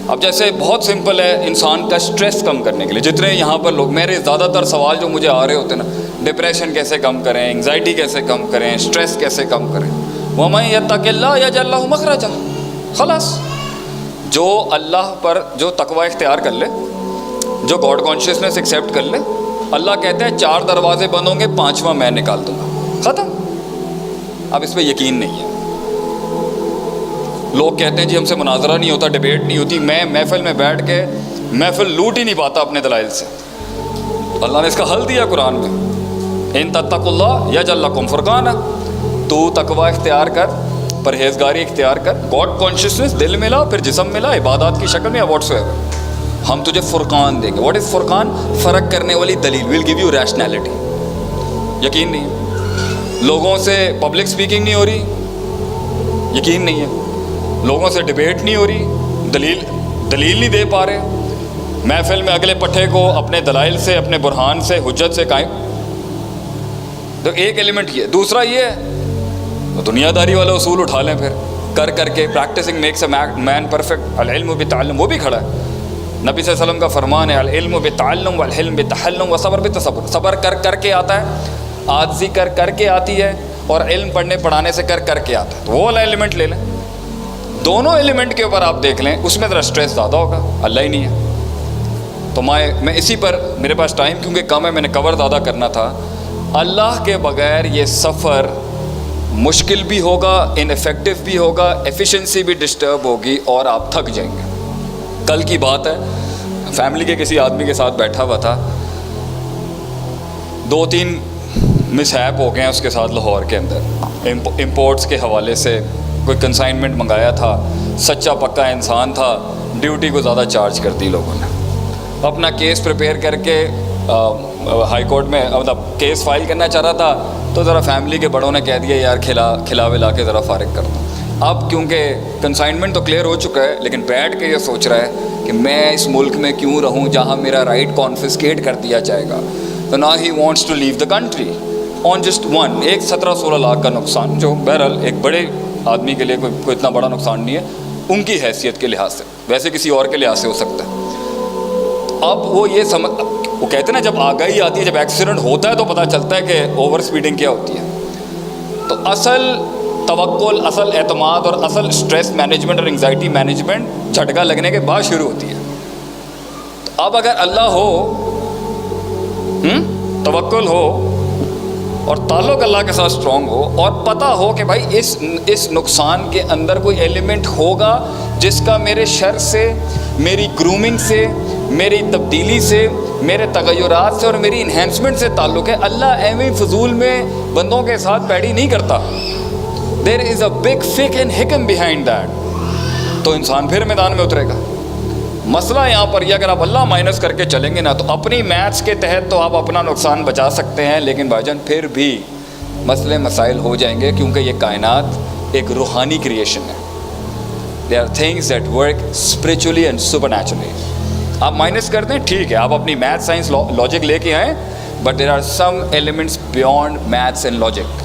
اب جیسے بہت سمپل ہے انسان کا اسٹریس کم کرنے کے لیے، جتنے یہاں پر لوگ، میرے زیادہ تر سوال جو مجھے آ رہے ہوتے ہیں نا، ڈپریشن کیسے کم کریں، انگزائٹی کیسے کم کریں، اسٹریس کیسے کم کریں، وَمَن يَتَّقِ اللَّهَ يَجْعَل لَّهُ مَخْرَجًا. خلاص، جو اللہ پر جو تقوی اختیار کر لے، جو گاڈ کانشیسنس ایکسیپٹ کر لے، اللہ کہتے ہیں 4 دروازے بند ہوں گے، 5واں میں نکال دوں گا، ختم. اب اس پہ یقین نہیں ہے. لوگ کہتے ہیں جی ہم سے مناظرہ نہیں ہوتا، ڈیبیٹ نہیں ہوتی. میں محفل میں بیٹھ کے محفل لوٹ ہی نہیں پاتا اپنے دلائل سے. اللہ نے اس کا حل دیا قرآن میں، ان تتقوا اللہ یجعل لکم فرقانا. تو تقوی اختیار کر، پرہیزگاری اختیار کر، گاڈ کانشیسنس دل میں لا، پھر جسم میں لا، عبادات کی شکل میں، واٹس ایور. ہم تجھے فرقان دیں گے. واٹ از فرقان؟ فرق کرنے والی دلیل. Will give you rationality. یقین نہیں ہے. لوگوں سے پبلک سپیکنگ نہیں ہو رہی، یقین نہیں ہے. لوگوں سے ڈیبیٹ نہیں ہو رہی، دلیل نہیں دے پا رہے. محفل میں اگلے پٹھے کو اپنے دلائل سے، اپنے برہان سے، حجت سے قائم. تو ایک ایلیمنٹ یہ. دوسرا یہ ہے دنیا داری والا اصول اٹھا لیں پھر کر کر کے. Practicing makes a man perfect. العلم بالتعلم، وہ بھی کھڑا ہے. نبی صلی اللہ علیہ وسلم کا فرمان ہے العلم بالتعلم والحلم بالتحلم والصبر بالتصبر. صبر کر کر کے آتا ہے، عاجزی کر کر کے آتی ہے، اور علم پڑھنے پڑھانے سے کر کر کے آتا ہے. تو وہ والا ایلیمنٹ لے لیں. دونوں ایلیمنٹ کے اوپر آپ دیکھ لیں، اس میں ذرا اسٹریس زیادہ ہوگا. اللہ ہی نہیں ہے. تو میں اسی پر، میرے پاس ٹائم کیونکہ کم ہے، میں نے کور زیادہ کرنا تھا. اللہ کے بغیر یہ سفر مشکل بھی ہوگا، ان افیکٹو بھی ہوگا، ایفیشنسی بھی ڈسٹرب ہوگی، اور آپ تھک جائیں گے. کل کی بات ہے، فیملی کے کسی آدمی کے ساتھ بیٹھا ہوا تھا. 2-3 مسہیپ ہو گئے ہیں اس کے ساتھ لاہور کے اندر. امپورٹس کے حوالے سے کوئی کنسائنمنٹ منگایا تھا، سچا پکا انسان تھا، ڈیوٹی کو زیادہ چارج کر دی لوگوں نے. اپنا کیس پریپیئر کر کے ہائی کورٹ میں مطلب کیس فائل کرنا چاہ رہا تھا، تو ذرا فیملی کے بڑوں نے کہہ دیا یار کھلا ولا کے ذرا فارغ کر دو. اب کیونکہ کنسائنمنٹ تو کلیئر ہو چکا ہے، لیکن بیٹھ کے یہ سوچ رہا ہے کہ میں اس ملک میں کیوں رہوں جہاں میرا رائٹ کانفسکیٹ کر دیا جائے گا. تو نا ہی wants to leave the country on just one. ایک 17-16 لاکھ کا نقصان، جو بہرحال ایک بڑے آدمی کے لیے کوئی اتنا بڑا نقصان نہیں ہے ان کی حیثیت کے لحاظ سے، ویسے کسی اور کے لحاظ سے ہو سکتا ہے. اب وہ کہتے ہیں نا جب آگاہی آتی ہے، جب ایکسیڈنٹ ہوتا ہے تو پتہ چلتا ہے کہ اوور سپیڈنگ کیا ہوتی ہے. تو اصل توکل، اصل اعتماد اور اصل اسٹریس مینجمنٹ اور انگزائٹی مینجمنٹ جھٹکا لگنے کے بعد شروع ہوتی ہے. تو اب اگر اللہ ہو، توکل ہو، اور تعلق اللہ کے ساتھ اسٹرانگ ہو، اور پتہ ہو کہ بھائی اس نقصان کے اندر کوئی ایلیمنٹ ہوگا جس کا میرے شر سے، میری گرومنگ سے، میری تبدیلی سے، میرے تغیرات سے اور میری انہینسمنٹ سے تعلق ہے. اللہ ایویں فضول میں بندوں کے ساتھ پیڑی نہیں کرتا. دیر از اے بگ فک اینڈ حکم بیہائنڈ دیٹ. تو انسان پھر میدان میں اترے گا. مسئلہ یہاں پر یہ، اگر آپ اللہ مائنس کر کے چلیں گے نا، تو اپنی میتھس کے تحت تو آپ اپنا نقصان بچا سکتے ہیں، لیکن بھائی جان پھر بھی مسئلے مسائل ہو جائیں گے، کیونکہ یہ کائنات ایک روحانی کریشن ہے. There are things that work spiritually and supernaturally. آپ مائنس کر دیں ٹھیک ہے، آپ اپنی میتھ سائنس لاجک لے کے آئیں، but there are some elements beyond maths and logic.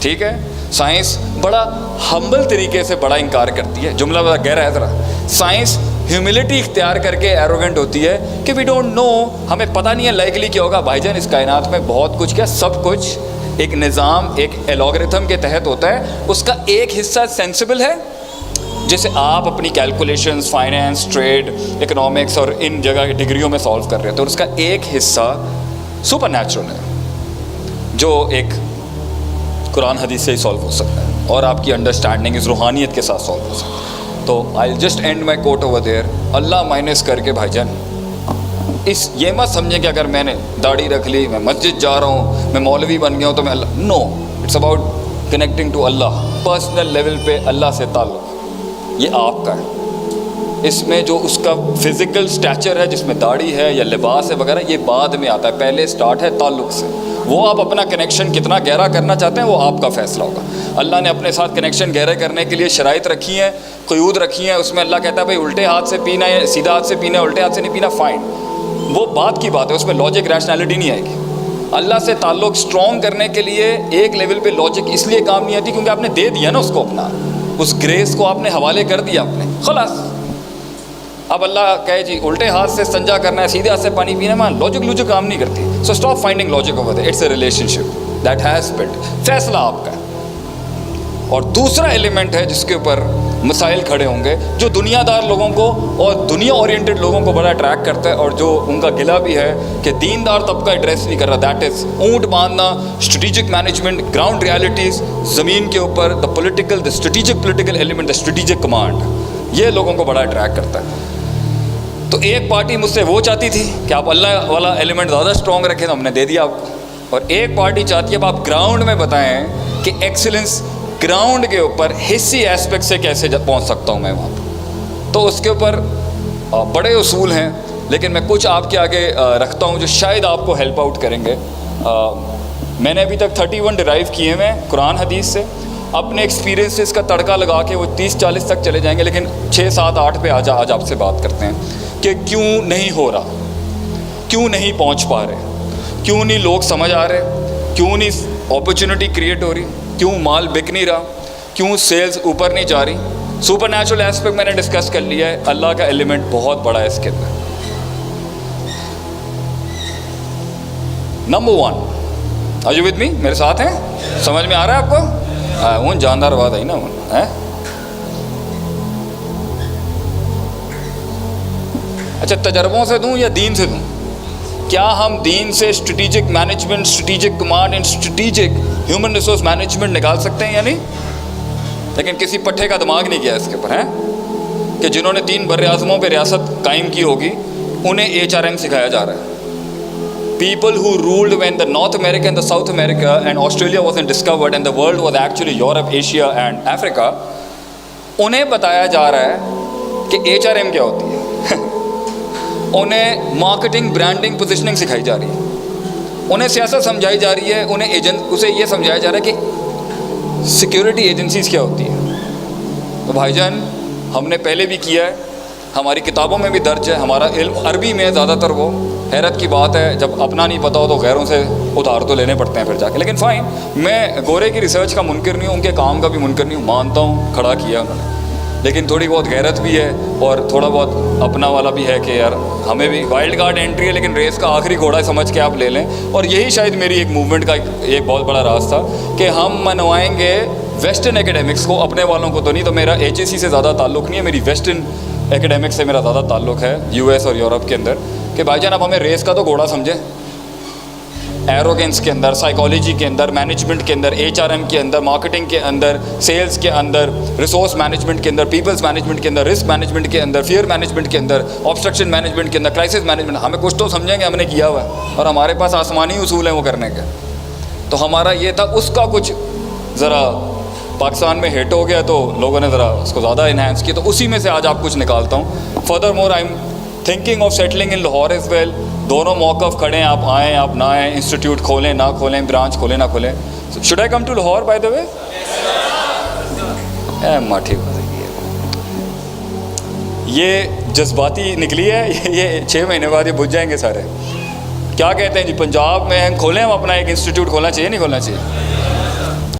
ٹھیک ہے، سائنس بڑا ہمبل طریقے سے بڑا انکار کرتی ہے. جملہ بڑا گہرا ہے ذرا. سائنس ہیوملٹی اختیار کر کے ایروگنٹ ہوتی ہے کہ وی ڈونٹ نو، ہمیں پتہ نہیں ہے لائکلی کیا ہوگا. بھائی جان اس کائنات میں بہت کچھ، کیا سب کچھ ایک نظام، ایک الگورتھم کے تحت ہوتا ہے. اس کا ایک حصہ سینسیبل ہے جسے آپ اپنی کیلکولیشنز، فائنینس، ٹریڈ، اکنامکس اور ان جگہ کی ڈگریوں میں سالو کر رہے ہوتے ہیں. اور اس کا ایک حصہ سپر نیچرل ہے جو ایک قرآن حدیث سے ہی سالو ہو سکتا ہے، اور آپ کی انڈرسٹینڈنگ اس روحانیت کے ساتھ سالو ہو سکتا ہے. تو I just end my quote over there. اللہ مائنس کر کے بھائی جان یہ مت سمجھیں کہ اگر میں نے داڑھی رکھ لی، میں مسجد جا رہا ہوں، میں مولوی بن گیا ہوں تو میں Allah. No, it's about connecting to Allah. Personal level پہ اللہ سے تعلق یہ آپ کا ہے. اس میں جو اس کا فزیکل سٹیچر ہے، جس میں داڑھی ہے یا لباس ہے وغیرہ، یہ بعد میں آتا ہے. پہلے سٹارٹ ہے تعلق سے. وہ آپ اپنا کنیکشن کتنا گہرا کرنا چاہتے ہیں وہ آپ کا فیصلہ ہوگا. اللہ نے اپنے ساتھ کنیکشن گہرے کرنے کے لیے شرائط رکھی ہیں، قیود رکھی ہیں. اس میں اللہ کہتا ہے بھائی الٹے ہاتھ سے پینا ہے، سیدھا ہاتھ سے پینا ہے، الٹے ہاتھ سے نہیں پینا، فائن. وہ بات کی بات ہے، اس میں لاجک ریشنلٹی نہیں آئے گی. اللہ سے تعلق اسٹرانگ کرنے کے لیے ایک لیول پہ لاجک اس لیے کام نہیں آتی کیونکہ آپ نے دے دیا نا اس کو، اپنا اس گریس کو آپ نے حوالے کر دیا اپنے. خلاص اب اللہ کہے جی الٹے ہاتھ سے استنجا کرنا ہے, سیدھے ہاتھ سے پانی پینا ہے, لاجک کام نہیں کرتی. So stop finding logic over there, it's a relationship that has built. فیصلہ آپ کا ہے. اور دوسرا ایلیمنٹ ہے جس کے اوپر مسائل کھڑے ہوں گے, جو دنیا دار لوگوں کو اور دنیا اورینٹڈ لوگوں کو بڑا اٹریکٹ کرتا ہے, اور جو ان کا گلہ بھی ہے کہ دیندار طبقہ ایڈریس نہیں کر رہا, دیٹ از اونٹ باندھنا, اسٹریٹجک مینجمنٹ, گراؤنڈ ریالٹیز, زمین کے اوپر, the political, the strategic political element, the strategic command, یہ لوگوں کو بڑا اٹریکٹ کرتا ہے. تو ایک پارٹی مجھ سے وہ چاہتی تھی کہ آپ اللہ والا ایلیمنٹ زیادہ اسٹرانگ رکھیں, تو ہم نے دے دیا آپ کو. اور ایک پارٹی چاہتی ہے اب آپ گراؤنڈ میں بتائیں کہ ایکسلنس گراؤنڈ کے اوپر حصی ایسپیکٹ سے کیسے پہنچ سکتا ہوں میں وہاں پر. تو اس کے اوپر بڑے اصول ہیں, لیکن میں کچھ آپ کے آگے رکھتا ہوں جو شاید آپ کو ہیلپ آؤٹ کریں گے. میں نے ابھی تک 31 ڈرائیو کیے ہوئے ہیں قرآن حدیث سے. اپنے ایکسپیرینسز کا تڑکا لگا کے وہ 30-40 تک چلے جائیں گے, لیکن 6, 7, 8 پہ آج آپ سے بات کرتے ہیں کہ کیوں نہیں ہو رہا, کیوں نہیں پہنچ پا رہے, کیوں نہیں لوگ سمجھ آ رہے, کیوں نہیں اپرچونٹی کریٹ ہو رہی, کیوں مال بک نہیں رہا, کیوں سیلز اوپر نہیں جا رہی. سپر نیچرل ایسپیکٹ میں نے ڈسکس کر لیا ہے, اللہ کا ایلیمنٹ بہت بڑا ہے اس کے اندر. Number 1, are you with me, میرے ساتھ ہیں, سمجھ میں آ رہا ہے آپ کو؟ ہاں, جاندار بات ہے نا ہے. اچھا, تجربوں سے دوں یا دین سے دوں؟ کیا ہم دین سے strategic management, strategic command and strategic human resource management نکال سکتے ہیں یا نہیں؟ لیکن کسی پٹھے کا دماغ نہیں کیا اس کے اوپر, ہے کہ جنہوں نے 3 بر اعظموں پہ ریاست قائم کی ہوگی انہیں HRM سکھایا جا رہا ہے. People who ruled when the North America and the South America and Australia wasn't discovered and the world was actually Europe, Asia and Africa, انہیں بتایا جا رہا ہے کہ HRM کیا ہوتی ہے. انہیں مارکیٹنگ, برانڈنگ, پوزیشننگ سکھائی جا رہی ہے, انہیں سیاست سمجھائی جا رہی ہے, انہیں اسے یہ سمجھایا جا رہا ہے کہ سیکیورٹی ایجنسیز کیا ہوتی ہیں. تو بھائی جان ہم نے پہلے بھی کیا ہے, ہماری کتابوں میں بھی درج ہے, ہمارا علم عربی میں زیادہ تر. وہ حیرت کی بات ہے جب اپنا نہیں پتا ہو تو غیروں سے ادھار تو لینے پڑتے ہیں پھر جا کے. لیکن فائن, میں گورے کی ریسرچ کا منکر نہیں ہوں, ان کے کام کا بھی منکر نہیں ہوں, مانتا ہوں کھڑا کیا انہوں نے, لیکن تھوڑی بہت غیرت بھی ہے اور تھوڑا بہت اپنا والا بھی ہے کہ یار ہمیں بھی وائلڈ کارڈ انٹری ہے, لیکن ریس کا آخری گھوڑا سمجھ کے آپ لے لیں. اور یہی شاید میری ایک موومنٹ کا ایک بہت بڑا راز تھا کہ ہم منوائیں گے ویسٹرن ایکیڈیمکس کو, اپنے والوں کو تو نہیں. تو میرا HSC سے زیادہ تعلق نہیں ہے, میری ویسٹرن ایکیڈیمکس سے میرا زیادہ تعلق ہے, US اور یورپ کے اندر, کہ بھائی جان اب ہمیں ریس کا تو گھوڑا سمجھیں. ایروگنس کے اندر, سائیکالوجی کے اندر, مینجمنٹ کے اندر, HRM کے اندر, مارکیٹنگ کے اندر, سیلز کے اندر, ریسورس مینجمنٹ کے اندر, پیپلز مینجمنٹ کے اندر, رسک مینجمنٹ کے اندر, فیئر مینجمنٹ کے اندر, آبسٹرکشن مینجمنٹ کے اندر, کرائسس مینجمنٹ. ہمیں کچھ تو سمجھیں گے ہم نے کیا ہوا ہے, اور ہمارے پاس آسمانی اصول ہیں وہ کرنے کے. تو ہمارا یہ تھا, اس کا کچھ ذرا پاکستان میں ہٹ ہو گیا تو لوگوں نے ذرا اس کو زیادہ انہینس کیا, تو اسی میں سے آج آپ کچھ نکالتا ہوں. Furthermore I am thinking of settling in Lahore as well. دونوں موقف کھڑے ہیں, آپ آئیں آپ نہ آئیں, انسٹیٹیوٹ کھولیں نہ کھولیں, برانچ کھولیں نہ کھولیں. Should I come to Lahore by the way? ٹھیک ہے, یہ جذباتی نکلی ہے, یہ 6 مہینے بعد یہ بجھ جائیں گے سارے. کیا کہتے ہیں جی, پنجاب میں کھولیں ہم اپنا ایک انسٹیٹیوٹ, کھولنا چاہیے نہیں کھولنا چاہیے؟